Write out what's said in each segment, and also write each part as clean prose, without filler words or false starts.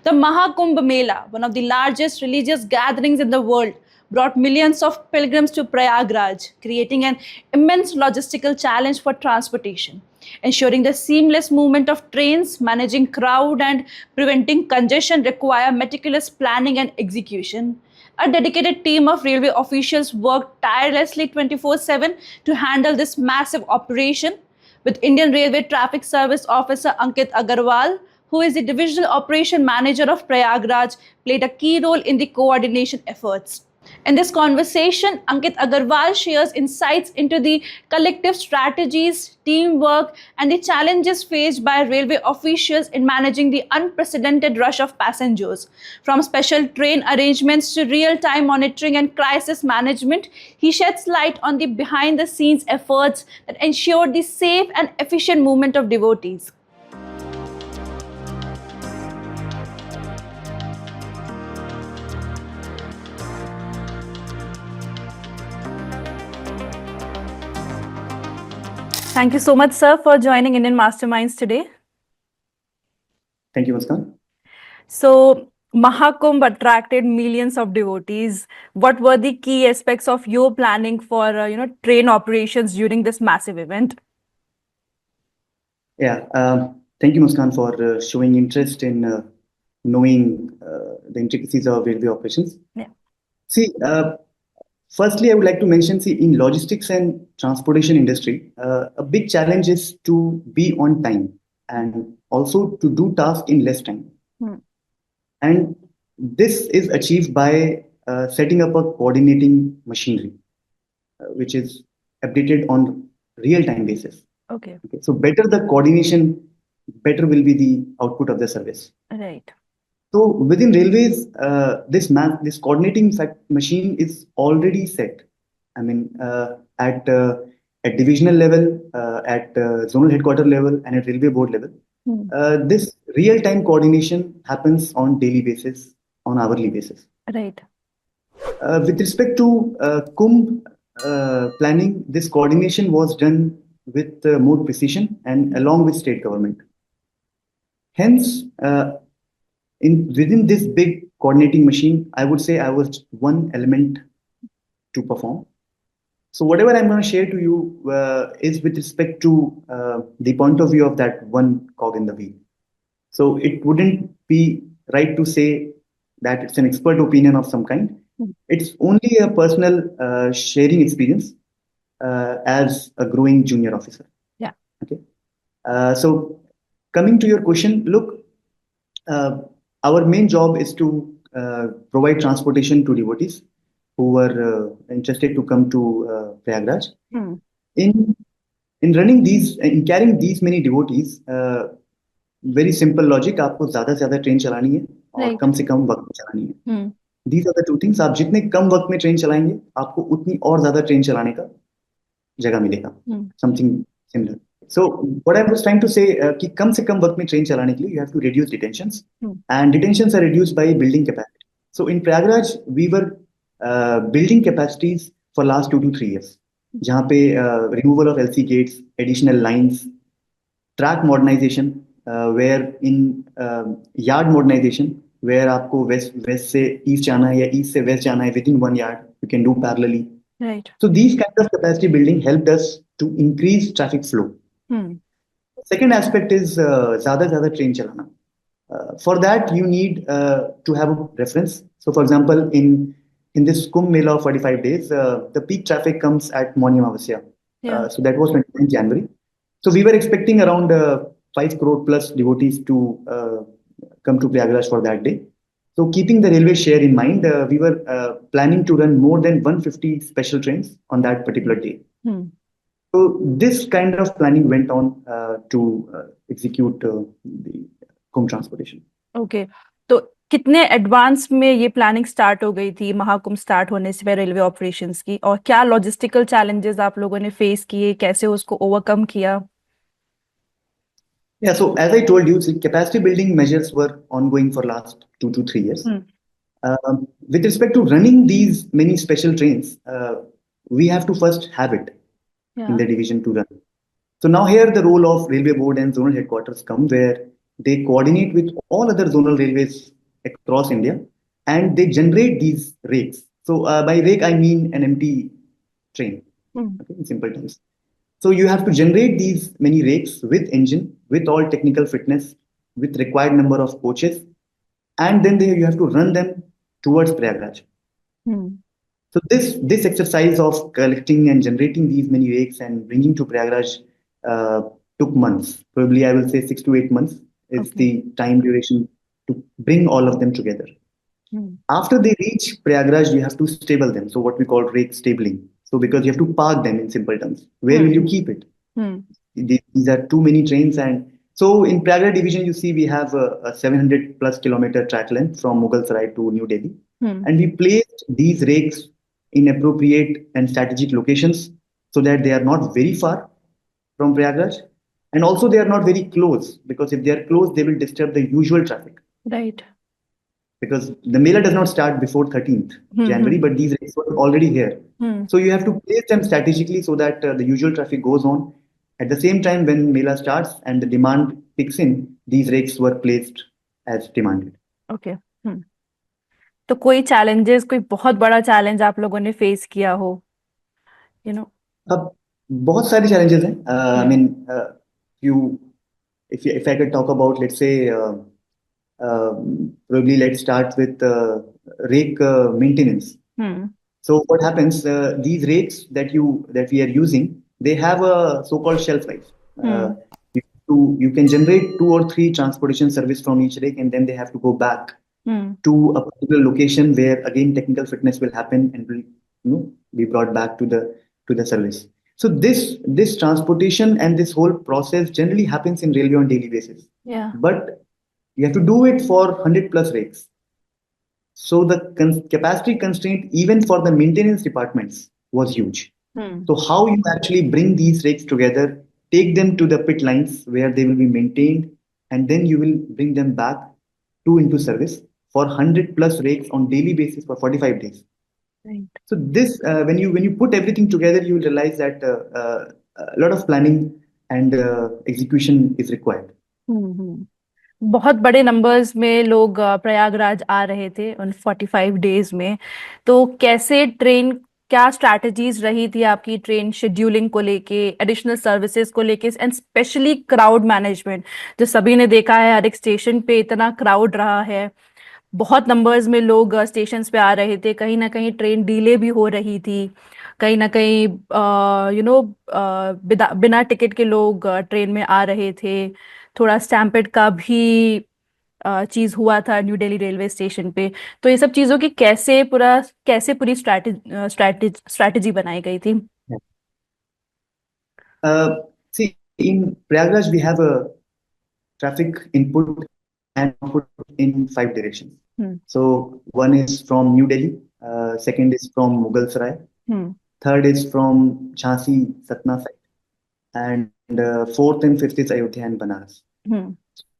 The Mahakumbh Mela, one of the largest religious gatherings in the world, brought millions of pilgrims to Prayagraj, creating an immense logistical challenge for transportation. Ensuring the seamless movement of trains, managing crowd, and preventing congestion require meticulous planning and execution. A dedicated team of railway officials worked tirelessly 24/7 to handle this massive operation, with Indian Railway Traffic Service Officer Ankit Agarwal, who is the Divisional Operation Manager of Prayagraj, played a key role in the coordination efforts. In this conversation, Ankit Agarwal shares insights into the collective strategies, teamwork, and the challenges faced by railway officials in managing the unprecedented rush of passengers. From special train arrangements to real-time monitoring and crisis management, he sheds light on the behind-the-scenes efforts that ensure the safe and efficient movement of devotees. Thank you so much, sir, for joining Indian Masterminds today. Thank you, Muskan. So, Mahakumbh attracted millions of devotees. What were the key aspects of your planning for, train operations during this massive event? Yeah, thank you, Muskan, for showing interest in knowing the intricacies of railway operations. Yeah. See, firstly, I would like to mention, in logistics and transportation industry, a big challenge is to be on time and also to do tasks in less time. And this is achieved by setting up a coordinating machinery, which is updated on real-time basis. Okay. So better the coordination, better will be the output of the service. Right. So within railways, this coordinating machine is already set. I mean, at divisional level, at zonal headquarter level, and at railway board level. This real-time coordination happens on daily basis, on hourly basis. Right. With respect to Kumbh planning, this coordination was done with more precision and along with state government. Hence, within this big coordinating machine, I would say I was one element to perform. So whatever I'm going to share to you is with respect to the point of view of that one cog in the wheel. So it wouldn't be right to say that it's an expert opinion of some kind. It's only a personal sharing experience as a growing junior officer. Yeah. Okay. So coming to your question, look, our main job is to provide transportation to devotees who were interested to come to Prayagraj. In carrying these many devotees, very simple logic, आपको ज़्यादा से ज़्यादा train चलानी है और कम से कम वक्त में चलानी है. These are the two things. आप जितने कम वक्त में ट्रेन चलाएंगे, आपको उतनी और ज़्यादा ट्रेन चलाने का जगह मिलेगा. Something similar. So what I was trying to say कि कम से कम वक्त में ट्रेन चलाने के लिए you have to reduce detentions, and detentions are reduced by building capacity. So in Prayagraj we were building capacities for last 2 to 3 years, जहाँ पे removal of LC gates, additional lines, track modernization, where in yard modernization, where आपको west से east जाना है या east से west जाना है within 1 yard, you can do parallelly. Right. So these kind of capacity building helped us to increase traffic flow. Second aspect is ज़्यादा ज़्यादा train चलाना. For that you need to have a reference. So for example, in this Kumbh Mela of 45 days, the peak traffic comes at morning Amavasya. So that was 29th January. So we were expecting around 5 crore plus devotees to come to Prayagraj for that day. So keeping the railway share in mind, we were planning to run more than 150 special trains on that particular day. So this kind of planning went on to execute the Kumbh transportation. Okay. तो कितने advance में ये planning start हो गई थी Mahakumbh start होने से पहले रेलवे ऑपरेशंस की, और क्या लॉजिस्टिकल चैलेंजेस आप लोगों ने फेस किए, कैसे उसको ओवरकम किया? Yeah, so as I told you, capacity building measures were ongoing for last 2 to 3 years. With respect to running these many special trains, we have to first have it in the division to run. So now here the role of railway board and zonal headquarters come, where they coordinate with all other zonal railways across India, and they generate these rakes. So by rake, I mean an empty train, okay, in simple terms. So you have to generate these many rakes with engine, with all technical fitness, with required number of coaches, and then you have to run them towards Prayagraj. So this exercise of collecting and generating these many rakes and bringing to Prayagraj uh, took months. Probably I will say 6 to 8 months is the time duration to bring all of them together. After they reach Prayagraj, you have to stable them. So what we call rake stabling. So because you have to park them in simple terms. Where will you keep it? These are too many trains, and so in Prayagraj division, you see we have a 700 plus kilometer track length from Mughalsarai to New Delhi, and we placed these rakes in appropriate and strategic locations so that they are not very far from Prayagraj, and also they are not very close, because if they are close, they will disturb the usual traffic. Right. Because the Mela does not start before 13th January, but these rakes were already here. So you have to place them strategically so that the usual traffic goes on. At the same time, when Mela starts and the demand picks in, these rakes were placed as demanded. Okay तो कोई challenges, कोई बहुत बड़ा challenge आप लोगों ने face किया हो, यू नो? अब बहुत सारे challenges हैं. I mean, you if I could talk about, let's say, probably let's start with rake maintenance. So what happens? These rakes that we are using, they have a so-called shelf life. You can generate 2 or 3 transportation service from each rake, and then they have to go back to a particular location where again technical fitness will happen and will be brought back to the service. So this transportation and this whole process generally happens in railway on daily basis. Yeah. But you have to do it for 100 plus rakes. So the capacity constraint even for the maintenance departments was huge. So how you actually bring these rakes together, take them to the pit lines where they will be maintained, and then you will bring them back into service for 100 plus rakes on daily basis for 45 days. Right. So this, when you put everything together, you will realize that a lot of planning and execution is required. बहुत बड़े numbers में लोग प्रयागराज आ रहे थे उन 45 days में. तो कैसे ट्रेन, क्या स्ट्रैटेजीज रही थी आपकी ट्रेन शेड्यूलिंग को लेके, एडिशनल सर्विसेज को लेके, एंड स्पेशली क्राउड मैनेजमेंट? जो सभी ने देखा है, हर एक स्टेशन पे इतना क्राउड रहा है, बहुत नंबर्स में लोग स्टेशन पे आ रहे थे, कहीं ना कहीं ट्रेन डिले भी हो रही थी, कहीं ना कहीं बिना टिकट के लोग ट्रेन में आ रहे थे, थोड़ा स्टैम्पेड का भी चीज हुआ था न्यू दिल्ली रेलवे स्टेशन पे. तो ये सब चीजों की कैसे पूरी स्ट्रैटेजी बनाई गई थी? See, in Prayagraj, we have a traffic input and output in 5 directions. So one is from New Delhi, second is from Mughalsarai, third is from Jhansi, Satna side, and fourth and fifth is Ayodhya and Banaras.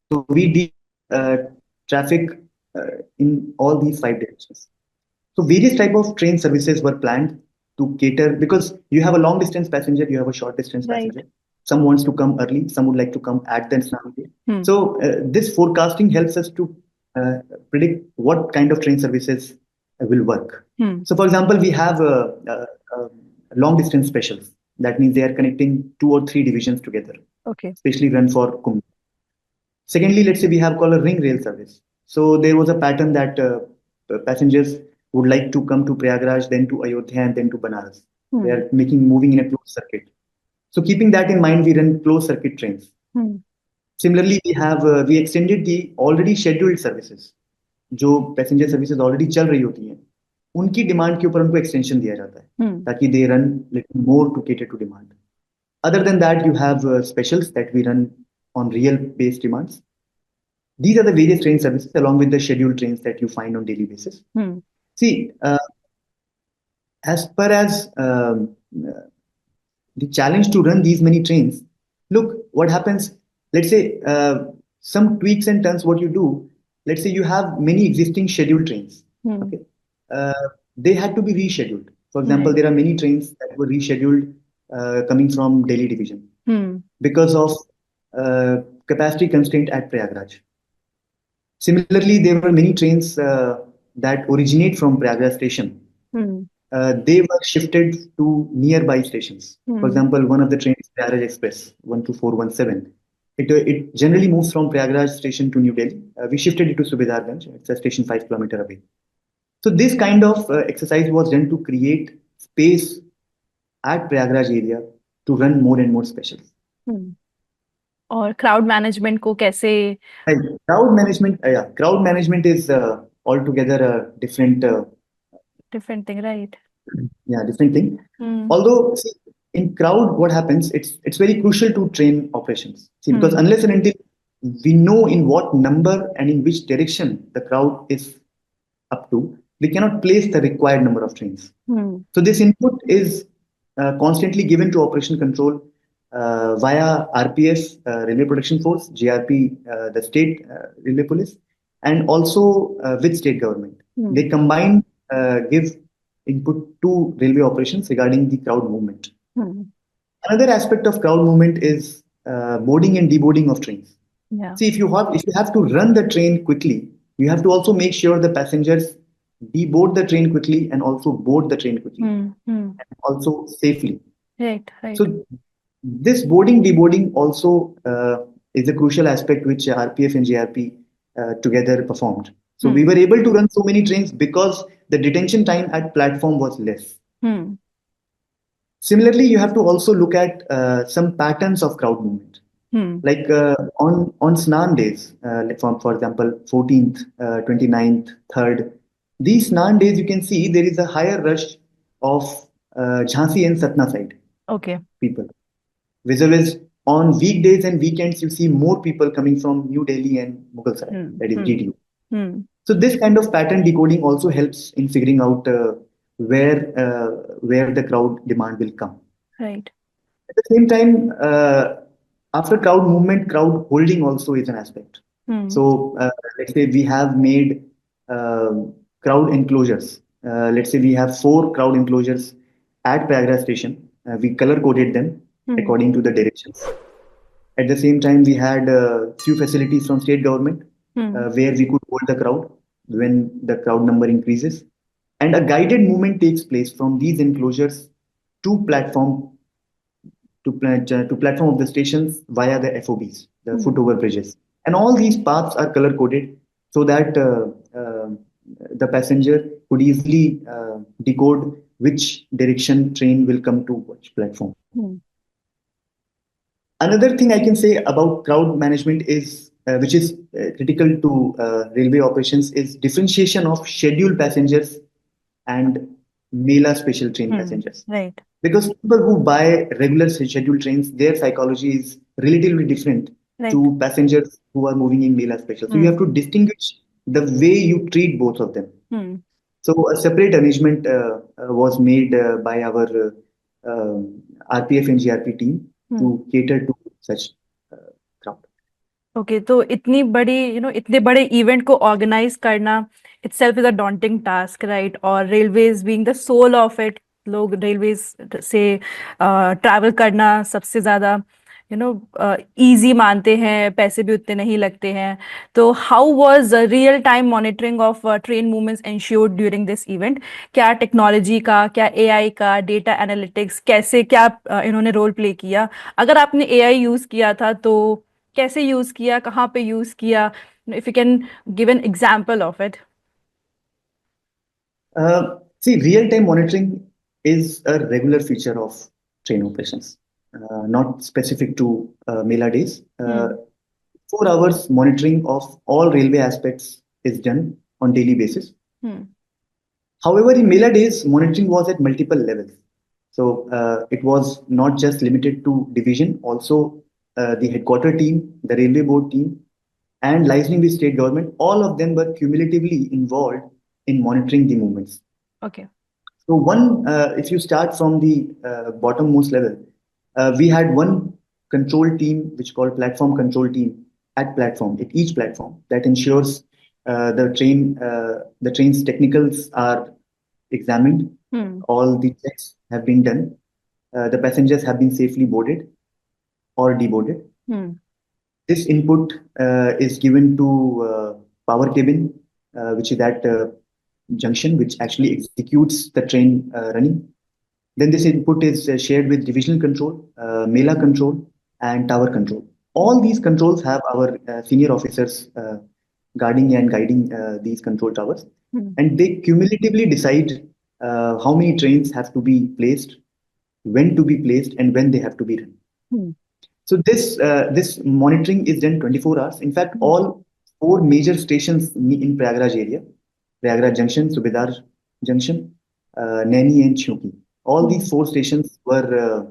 So we did traffic in all these 5 directions. So various type of train services were planned to cater, because you have a long distance passenger, you have a short distance passenger. Some wants to come early, some would like to come at the Snam day. So this forecasting helps us to predict what kind of train services will work. So for example, we have long distance specials. That means they are connecting 2 or 3 divisions together, especially run for Kumbh. Secondly, let's say we have called a ring rail service. So there was a pattern that passengers would like to come to Prayagraj, then to Ayodhya, and then to Banaras. They are moving in a closed circuit. So keeping that in mind, we run closed circuit trains. Similarly, we extended the already scheduled services. जो passenger services already चल रही होती हैं, उनकी demand के ऊपर उनको extension दिया जाता है ताकि they run little more to cater to demand. Other than that, you have specials that we run on real based demands. These are the various train services along with the scheduled trains that you find on daily basis. See, as per as the challenge to run these many trains, look what happens. Let's say some tweaks and turns what you do. Let's say you have many existing scheduled trains. Okay, they had to be rescheduled. For example, there are many trains that were rescheduled coming from Delhi division because of capacity constraint at Prayagraj. Similarly, there were many trains that originate from Prayagraj station. They were shifted to nearby stations. For example, one of the trains, Prayagraj Express 12417, it generally moves from Prayagraj station to New Delhi. We shifted it to Subedarganj. It's a station 5 kilometers away. So this kind of exercise was done to create space at Prayagraj area to run more and more specials. और crowd management को कैसे Right. Crowd management is altogether a different thing, right? different thing. Although see, in crowd, what happens? It's very crucial to train operations. See, because unless and until we know in what number and in which direction the crowd is up to, we cannot place the required number of trains. So this input is constantly given to operation control via RPS, Railway Protection Force, GRP, the state railway police, and also with state government. They combine give input to railway operations regarding the crowd movement. Another aspect of crowd movement is boarding and deboarding of trains. See, if you have to run the train quickly, you have to also make sure the passengers deboard the train quickly and also board the train quickly, and also safely. Right. So this boarding deboarding also is a crucial aspect which RPF and JRP together performed. So we were able to run so many trains because the detention time at platform was less. Similarly, you have to also look at some patterns of crowd movement. Like on Snan days, for example, 14th, 29th, 3rd, these Snan days, you can see there is a higher rush of Jhansi and Satna side people. Vis-a-vis on weekdays and weekends, you see more people coming from New Delhi and Mughal side, that is GDU. So this kind of pattern decoding also helps in figuring out where the crowd demand will come. Right. At the same time, after crowd movement, crowd holding also is an aspect. So let's say we have made crowd enclosures. Let's say we have 4 crowd enclosures at Prayagraj station. We color coded them according to the directions. At the same time, we had few facilities from state government where we could hold the crowd when the crowd number increases. And a guided movement takes place from these enclosures to platform of the stations via the FOBs, the foot over bridges. And all these paths are color coded so that the passenger could easily decode which direction train will come to which platform. Another thing I can say about crowd management is, which is critical to railway operations, is differentiation of scheduled passengers and Mela special train passengers. Right. Because people who buy regular scheduled trains, their psychology is relatively different to passengers who are moving in Mela special. So you have to distinguish the way you treat both of them. So a separate arrangement was made by our RPF and GRP team to cater to such crowd. Okay, तो इतनी बड़ी इतने बड़े event को organise करना itself is a daunting task, right? और railways being the soul of it, लोग railways से travel करना सबसे ज़्यादा easy मानते हैं, पैसे भी उतने नहीं लगते हैं. तो how was real time monitoring of train movements ensured during this event? क्या टेक्नोलॉजी का, क्या AI का, डेटा एनालिटिक्स कैसे क्या इन्होंने रोल प्ले किया? अगर आपने AI यूज़ किया था तो कैसे यूज़ किया, कहाँ पे यूज़ किया? If you can give an example of it. See, real-time monitoring is a regular feature of train operations, not specific to Mela days. 4 hours monitoring of all railway aspects is done on daily basis. However, in Mela days, monitoring was at multiple levels. So it was not just limited to division, also the headquarter team, the railway board team, and liaising with state government, all of them were cumulatively involved in monitoring the movements. Okay. So if you start from the bottommost level, we had one control team, which called platform control team at each platform, that ensures the train's technicals are examined, all the checks have been done, the passengers have been safely boarded or deboarded. This input is given to power cabin, which is that junction which actually executes the train running. Then this input is shared with divisional control, Mela control, and tower control. All these controls have our senior officers guarding and guiding these control towers, and they cumulatively decide how many trains have to be placed, when to be placed, and when they have to be run. So this monitoring is done 24 hours. In fact, all four major stations in Prayagraj area, Prayagraj Junction, Subedar Junction, Naini, and Chunki. All these four stations were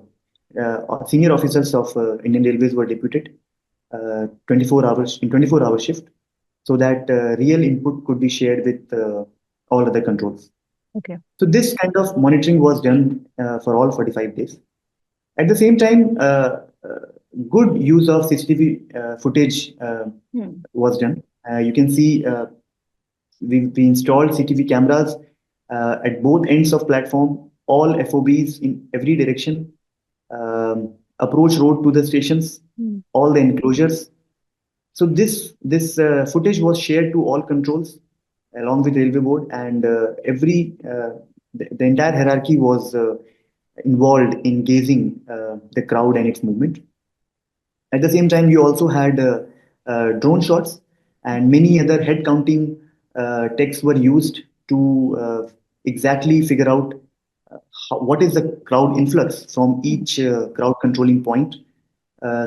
senior officers of Indian Railways were deputed 24 hours in 24-hour shift, so that real input could be shared with all other controls. Okay. So this kind of monitoring was done for all 45 days. At the same time, good use of CCTV footage was done. You can see we installed CCTV cameras at both ends of platform, all FOBs in every direction, approach road to the stations, all the enclosures. So this footage was shared to all controls along with Railway Board, and the entire hierarchy was involved in gauging the crowd and its movement. At the same time, you also had drone shots, and many other head counting techs were used to exactly figure out what is the crowd influx from each crowd controlling point,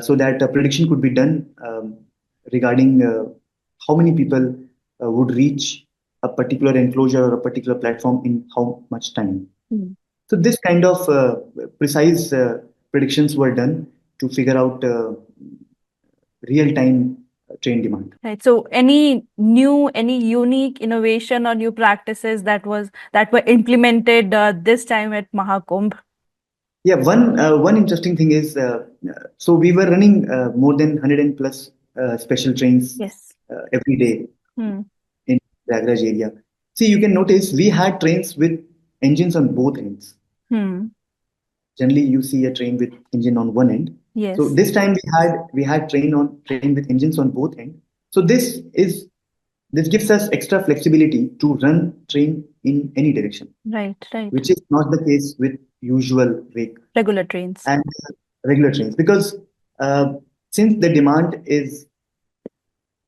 so that a prediction could be done regarding how many people would reach a particular enclosure or a particular platform in how much time. So this kind of precise predictions were done to figure out real-time train demand. Right. So any unique innovation or new practices that were implemented this time at Mahakumbh? Yeah, one interesting thing is so we were running more than 100 and plus special trains every day in Prayagraj area. See, you can notice we had trains with engines on both ends. Generally, you see a train with engine on one end. Yes. So this time we had train with engines on both ends. So this gives us extra flexibility to run train in any direction. Right. Which is not the case with usual regular trains. And regular trains, because since the demand is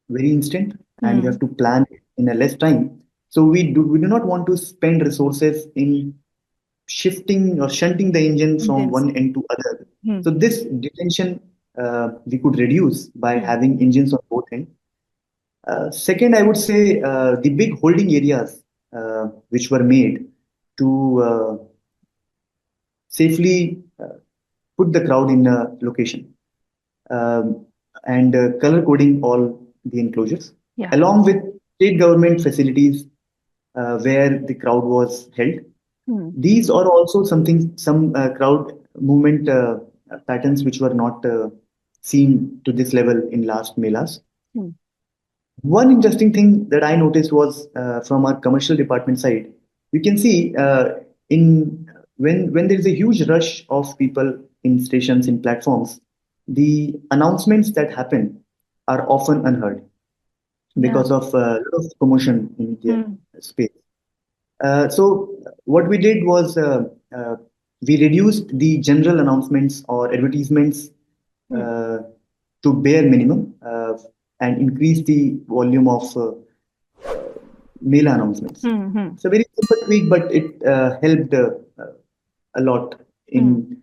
very instant and you have to plan in a less time, so we do not want to spend resources in shifting or shunting the engine from one end to other. So this detention we could reduce by having engines on both ends. Second, I would say the big holding areas which were made to safely put the crowd in a location, and color coding all the enclosures, along with state government facilities where the crowd was held. These are also some crowd movement patterns which were not seen to this level in last melas. One interesting thing that I noticed was from our commercial department side, you can see when there is a huge rush of people in stations, in platforms, the announcements that happen are often unheard because of a lot of commotion in the space. So what we did was we reduced the general announcements or advertisements to bare minimum and increased the volume of mail announcements. It's a very simple tweak, but it helped a lot in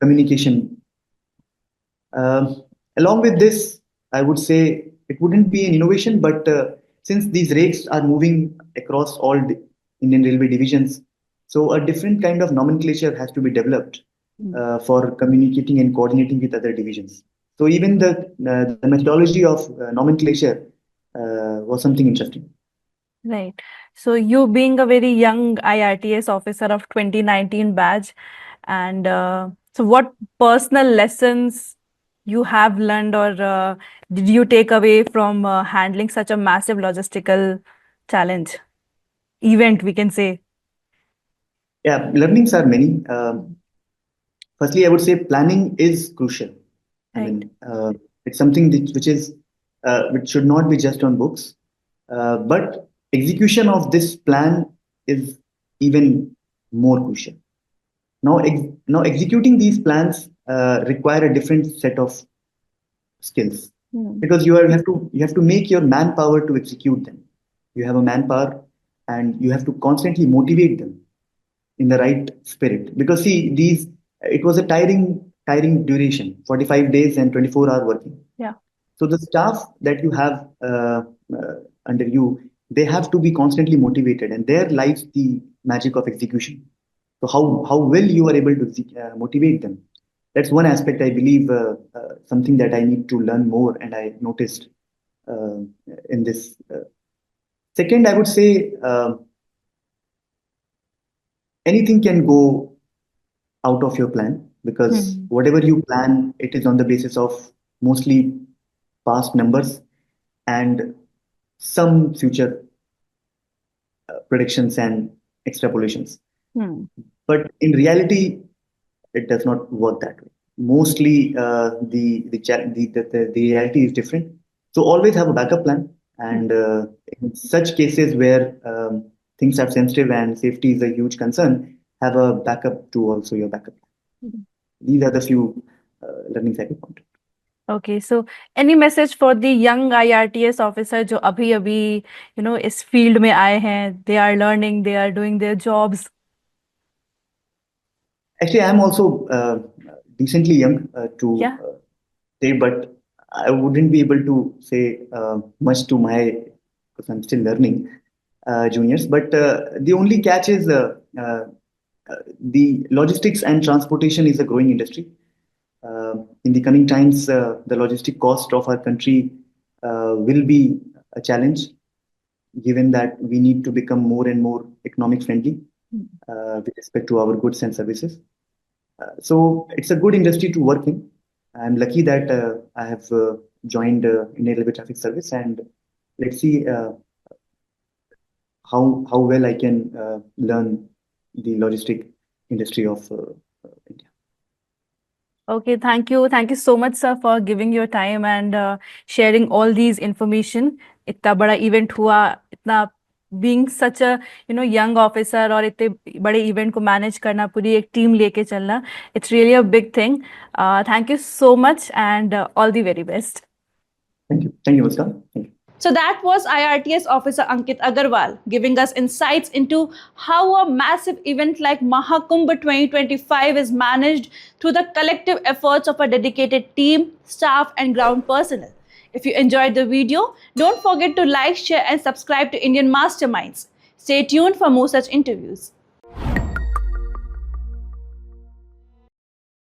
communication. Along with this, I would say it wouldn't be an innovation, but since these rakes are moving across all the Indian Railway divisions, so a different kind of nomenclature has to be developed for communicating and coordinating with other divisions. So even the methodology of nomenclature was something interesting. Right. So you being a very young IRTS officer of 2019 batch, and so what personal lessons you have learned or did you take away from handling such a massive logistical challenge event, we can say? Yeah, learnings are many. Firstly, I would say planning is crucial. Right. I mean, it's something which should not be just on books. But execution of this plan is even more crucial. Now executing these plans require a different set of skills, because you have to make your manpower to execute them. You have a manpower, and you have to constantly motivate them in the right spirit, because see, these it was a tiring duration, 45 days and 24-hour working. Yeah. So the staff that you have uh, under you, they have to be constantly motivated, and there lies the magic of execution. So how well you are able to motivate them. That's one aspect, I believe, something that I need to learn more, and I noticed uh, in this. Second, I would say anything can go out of your plan, because whatever you plan, it is on the basis of mostly past numbers and some future predictions and extrapolations. But in reality, it does not work that way. Mostly, the reality is different. So always have a backup plan, and in such cases where things are sensitive and safety is a huge concern, have a backup to also your backup plan. These are the few learnings I could point. Okay, so any message for the young IRTS officer जो अभी इस field में आए हैं, they are learning, they are doing their jobs? Actually, I am also decently young to say, but I wouldn't be able to say much to my, because I'm still learning, juniors. But the only catch is the logistics and transportation is a growing industry. In the coming times, the logistic cost of our country will be a challenge, given that we need to become more and more economic friendly with respect to our goods and services. So it's a good industry to work in. I'm lucky that I have joined Indian Railway Traffic Service, and let's see how well I can learn the logistic industry of India. Okay, thank you. Thank you so much, sir, for giving your time and sharing all these information. इतना बड़ा event हुआ, इतना being such a young officer और इतने बड़े event को manage करना, पूरी एक team लेके चलना, it's really a big thing. Thank you so much and all the very best. Thank you, Muskan. Thank you. So that was IRTS officer Ankit Agarwal giving us insights into how a massive event like Mahakumbh 2025 is managed through the collective efforts of a dedicated team, staff and ground personnel. If you enjoyed the video, don't forget to like, share and subscribe to Indian Masterminds. Stay tuned for more such interviews.